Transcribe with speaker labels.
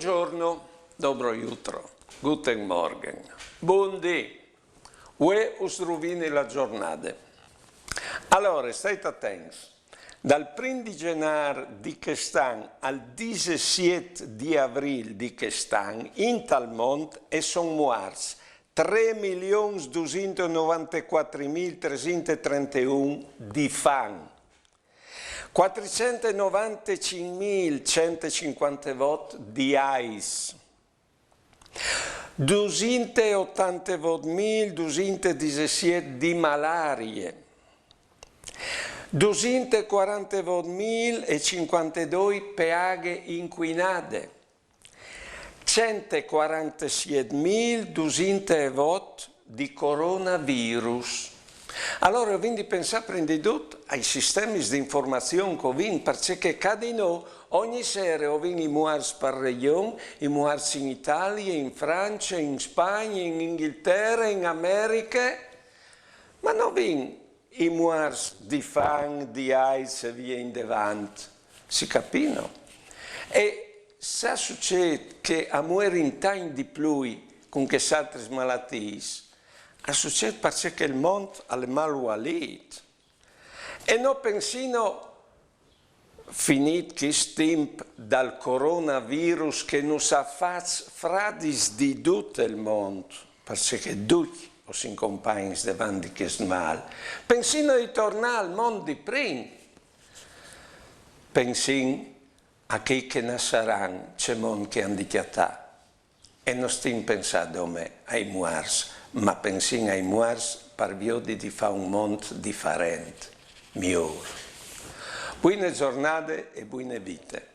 Speaker 1: Buongiorno, dobro jutro, guten Morgen, buondì, ue us rovini la giornata. Allora, state attenti, dal 1 di gennaio di quest'anno al 17 di aprile di quest'anno, in tal mondo sono morti 3.294.331 di fame. 495.150 voti di AIDS, 288.217 di malarie, 240.052 piaghe inquinate, 147.200 voti di coronavirus. Allora, quindi pensare prima di tutto ai sistemi di informazione che vengono, perché cada noi ogni sera vengono muerti per regione, i muerti in Italia, in Francia, in Spagna, in Inghilterra, in America, ma non vengono i muerti di fame, di AIDS e via in davanti, si capiscono? E se succede che a muore in time di più con queste altre malattie, succede perché il mondo è malvalito. E non pensino, finito questo tempo dal coronavirus, che non sa fare fradi di tutto il mondo, perché tutti si compagni davanti a questo male. Pensino di tornare al mondo di prima. Pensino a chi che ne saranno, c'è mondo che hanno dichiarato. E non stiamo pensando a me, ai muerti, ma pensiamo ai muerti per via di fare un mondo differente, migliore. Buone giornate e buone vite.